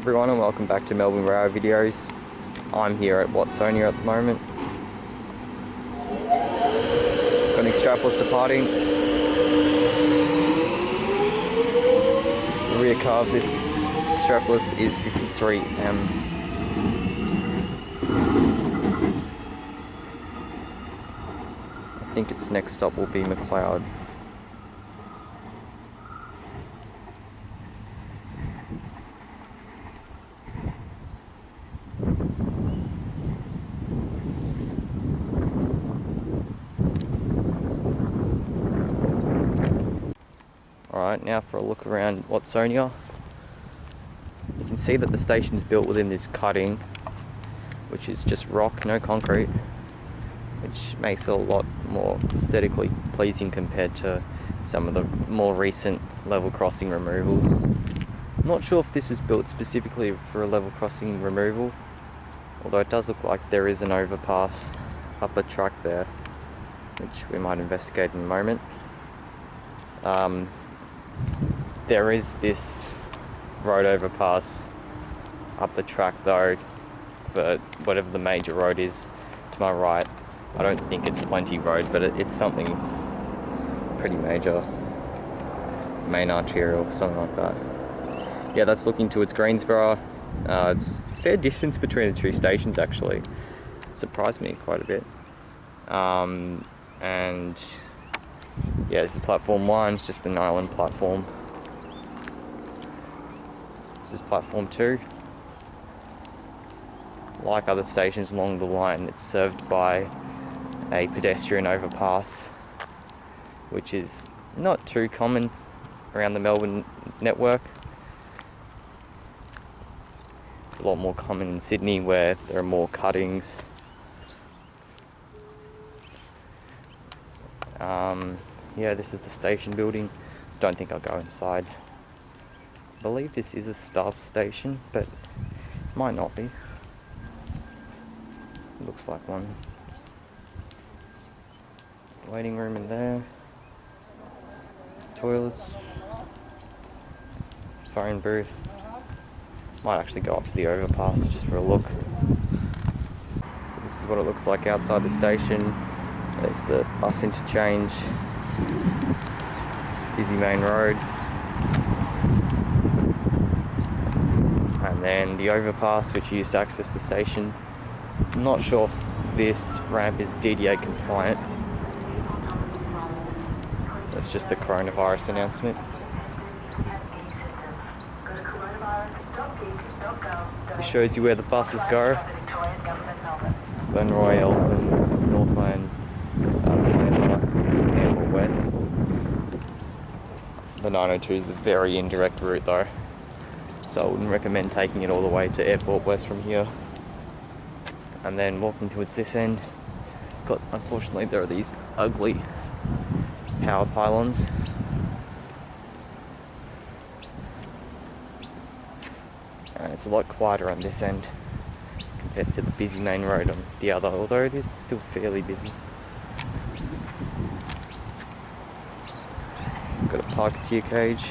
everyone, and welcome back to Melbourne Railway videos. I'm here at Watsonia at the moment. Got an extrapolis departing. The rear car of this extrapolis is 53M. I think its next stop will be McLeod. Alright, now for a look around Watsonia. You can see that the station is built within this cutting, which is just rock, no concrete, which makes it a lot more aesthetically pleasing compared to some of the more recent level crossing removals. I'm not sure if this is built specifically for a level crossing removal, although it does look like there is an overpass up the track there, which we might investigate in a moment. There is this road overpass up the track though, for whatever the major road is to my right. I don't think it's Plenty Road, but it's something pretty major, main arterial, something like that. Yeah, that's looking towards Greensborough. It's a fair distance between the two stations actually. It surprised me quite a bit. And yeah, this is platform 1, it's just an island platform. This is platform 2. Like other stations along the line, it's served by a pedestrian overpass, which is not too common around the Melbourne network. It's a lot more common in Sydney where there are more cuttings. Yeah, this is the station building. Don't think I'll go inside. I believe this is a staff station, but it might not be. Looks like one. Waiting room in there. Toilets. Phone booth. Might actually go up to the overpass just for a look. So this is what it looks like outside the station. There's the bus interchange. It's a busy main road. And then the overpass, which you use to access the station. I'm not sure if this ramp is DDA compliant. That's just the coronavirus announcement. It shows you where the buses go. Glenroy, Eltham, Northland, Airport West. The 902 is a very indirect route though, so I wouldn't recommend taking it all the way to Airport West from here. And then walking towards this end, unfortunately there are these ugly power pylons. And it's a lot quieter on this end compared to the busy main road on the other, although it is still fairly busy. Got a parketeer cage.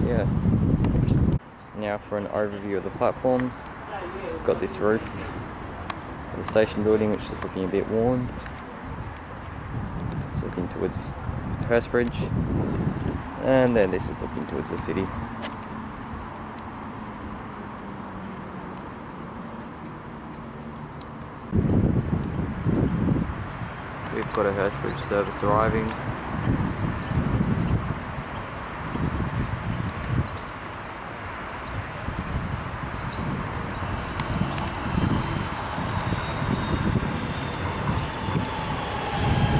Yeah. Now for an overview of the platforms. Got this roof of the station building, which is looking a bit worn. It's looking towards Hurstbridge, and then this is looking towards the city. We've got a Hurstbridge service arriving.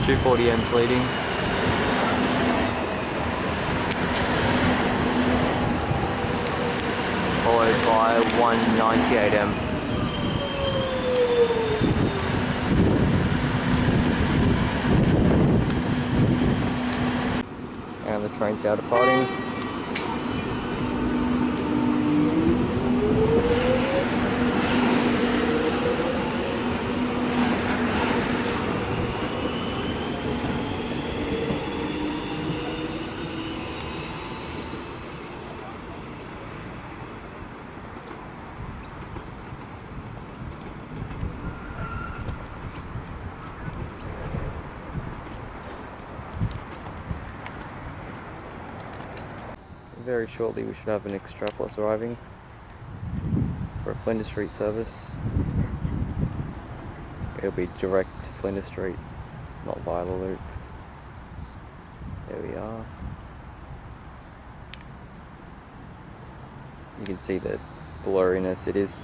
The 240M's leading. Followed by 198M. And the train's now departing. very shortly we should have an extrapolis arriving for a Flinders Street service. It'll be direct to Flinders Street, not via the loop. There we are. You can see the blurriness. It is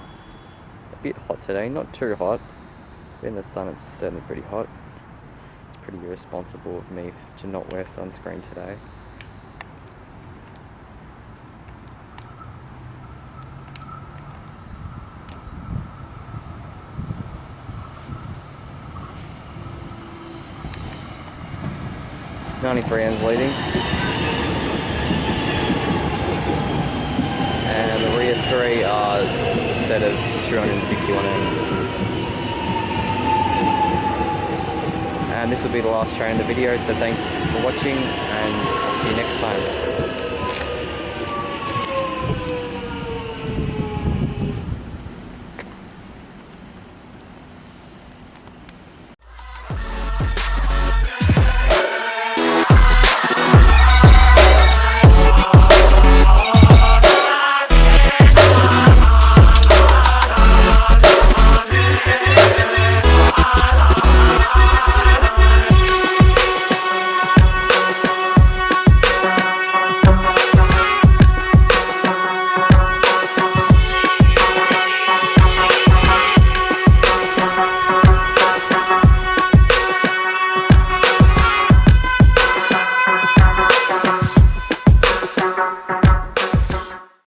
a bit hot today, not too hot. In the sun it's certainly pretty hot. It's pretty irresponsible of me to not wear sunscreen today. '93N's leading, and the rear three are a set of 261N. And this will be the last train in the video, so thanks for watching, and I'll see you next time.